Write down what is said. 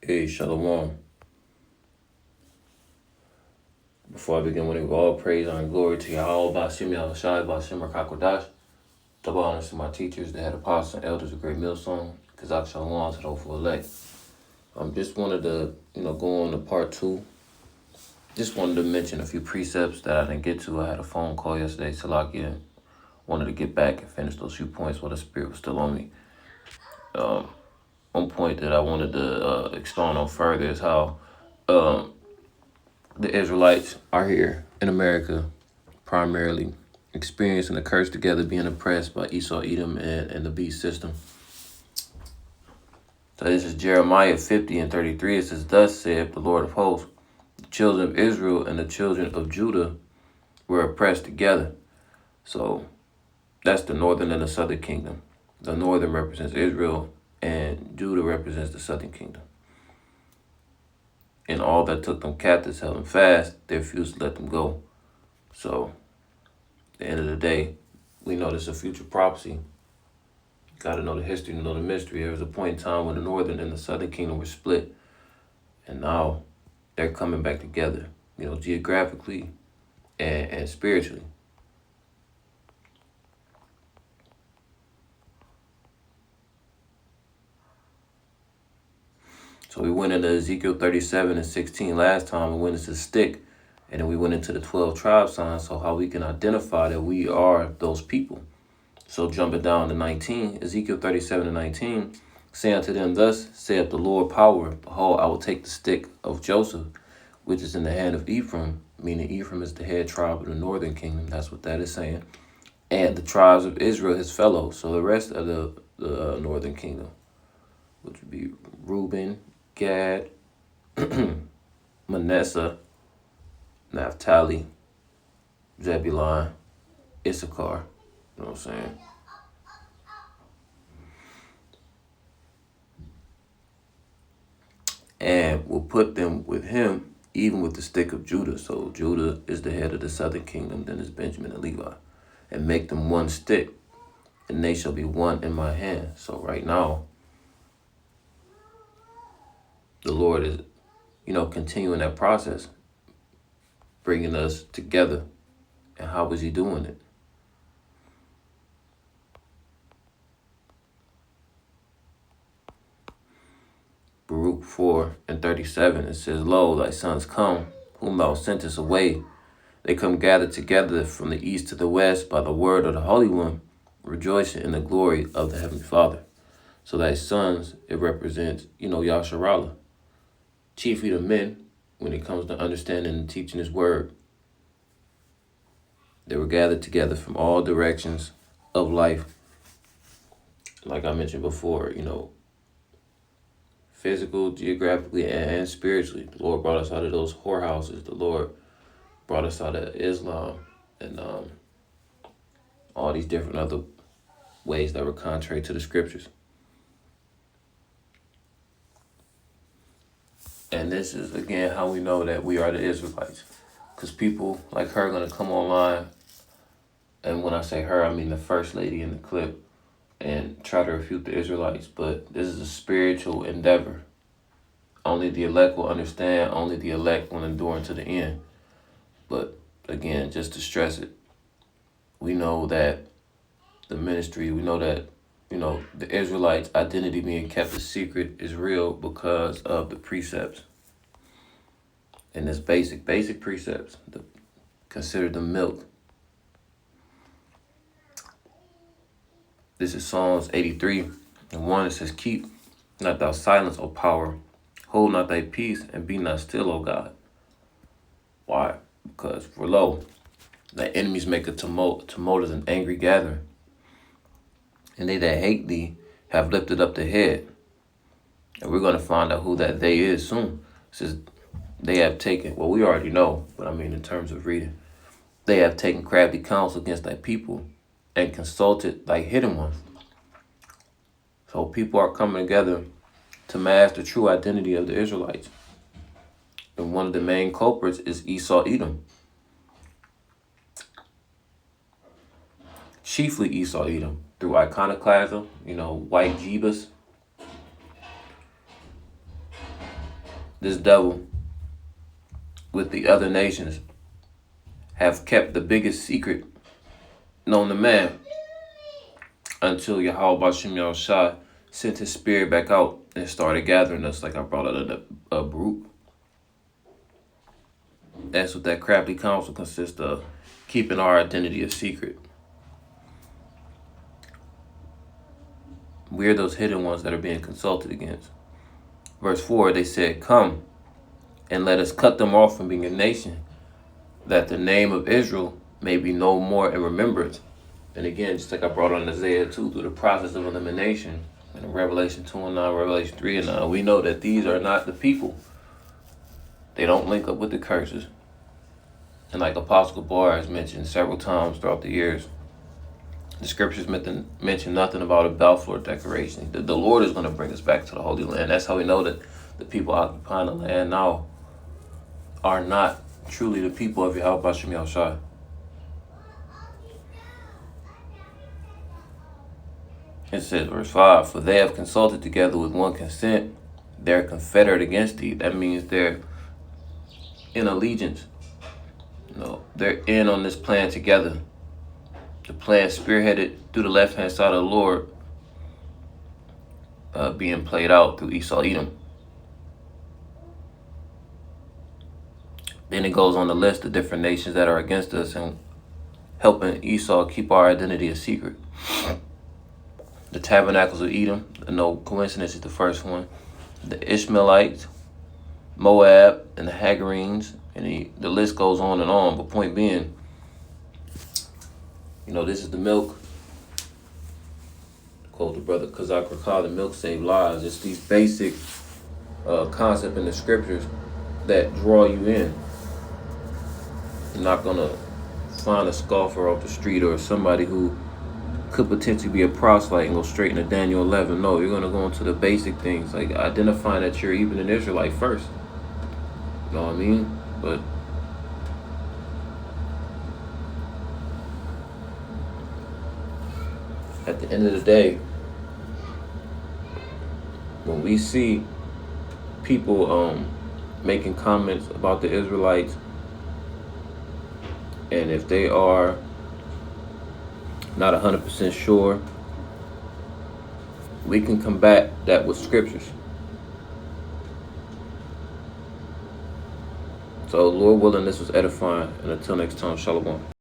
Hey, Shalom. Before I begin, I want to give all praise, honor, and glory to Yahweh, Bashim, Yahushai, Bashim, Rakakwadash. Double honors to my teachers, the head apostles and elders of Great Millstone, Kazak Shalom, to the hopeful elect. Just wanted to, go on to part two. Just wanted to mention a few precepts that I didn't get to. I had a phone call yesterday, Salakia. Wanted to get back and finish those few points while the Spirit was still on me. One point that I wanted to expound on further is how the Israelites are here in America, primarily experiencing the curse together, being oppressed by Esau, Edom, and the beast system. So this is Jeremiah 50:33. It says, "Thus saith the Lord of hosts, the children of Israel and the children of Judah were oppressed together." So that's the northern and the southern kingdom. The northern represents Israel, and Judah represents the southern kingdom. And all that took them captives held them fast. They refused to let them go. So at the end of the day, we know this is a future prophecy. Got to know the history, to know the mystery. There was a point in time when the northern and the southern kingdom were split, and now they're coming back together, geographically and spiritually. So we went into Ezekiel 37:16 last time. We went into the stick, and then we went into the 12 tribe signs, so how we can identify that we are those people. So jumping down to 19, Ezekiel 37:19, "Say unto them, Thus saith the Lord power, behold, I will take the stick of Joseph, which is in the hand of Ephraim," meaning Ephraim is the head tribe of the northern kingdom. That's what that is saying. "And the tribes of Israel, his fellows," so the rest of the northern kingdom, which would be Reuben, Gad, Manasseh, Naphtali, Zebulun, Issachar. You know what I'm saying? "And will put them with him, even with the stick of Judah." So Judah is the head of the southern kingdom, then is Benjamin and Levi. "And make them one stick, and they shall be one in my hand." So right now, the Lord is, continuing that process, bringing us together. And how is he doing it? Baruch 4:37, it says, "Lo, thy sons come, whom thou sentest away. They come gathered together from the east to the west by the word of the Holy One, rejoicing in the glory of the Heavenly Father." So thy sons, it represents, Yasharallah, chiefly the men, when it comes to understanding and teaching his word. They were gathered together from all directions of life. Like I mentioned before, physical, geographically, and spiritually. The Lord brought us out of those whorehouses. The Lord brought us out of Islam and all these different other ways that were contrary to the scriptures. And this is, again, how we know that we are the Israelites. Because people like her are going to come online, and when I say her, I mean the first lady in the clip, and try to refute the Israelites. But this is a spiritual endeavor. Only the elect will understand. Only the elect will endure to the end. But again, just to stress it, we know that the ministry, we know that, the Israelites' identity being kept a secret is real because of the precepts. And this basic precepts, consider them milk. This is Psalms 83:1. It says, "Keep not thou silence, O power. Hold not thy peace, and be not still, O God." Why? Because, for lo, thy enemies make a tumult as an angry gathering. And they that hate thee have lifted up the head. And we're going to find out who that they is soon. It says, they have taken, well, we already know, but I mean in terms of reading, "They have taken crafty counsel against thy people, and consulted thy hidden ones." So people are coming together to mask the true identity of the Israelites. And one of the main culprits is Esau, Edom. Chiefly Esau, Edom, through iconoclasm, white Jebus. this devil with the other nations have kept the biggest secret known to man until Yahweh Bashim Yahushua sent his spirit back out and started gathering us, like I brought out of a group. That's what that crafty counsel consists of, keeping our identity a secret. We're those hidden ones that are being consulted against. Verse 4, they said, "Come and let us cut them off from being a nation, that the name of Israel may be no more in remembrance." And again, just like I brought on Isaiah 2, through the process of elimination, in Revelation 2 and 9, Revelation 3 and 9, we know that these are not the people. They don't link up with the curses. And like Apostle Bar has mentioned several times throughout the years, the scriptures mention nothing about a Balfour Declaration. The Lord is going to bring us back to the Holy Land. That's how we know that the people occupying the land now are not truly the people of Yahweh Bashim Yahushua. It says, verse 5, "For they have consulted together with one consent. They're confederate against thee." That means they're in allegiance. They're in on this plan together. The plan spearheaded through the left-hand side of the Lord, being played out through Esau Edom. Then it goes on the list of different nations that are against us and helping Esau keep our identity a secret. The tabernacles of Edom, no coincidence, is the first one. The Ishmaelites, Moab, and the Hagarenes, and the list goes on and on. But point being, this is the milk. Quote the brother Kazak Rakah, "The milk save lives." It's these basic concepts in the scriptures that draw you in. You're not going to find a scoffer off the street or somebody who could potentially be a proselyte and go straight into Daniel 11. No, you're going to go into the basic things, like identifying that you're even an Israelite first. You know what I mean? But at the end of the day, when we see people making comments about the Israelites, and if they are not 100% sure, we can combat that with scriptures. So, Lord willing, this was edifying. And until next time, shalom.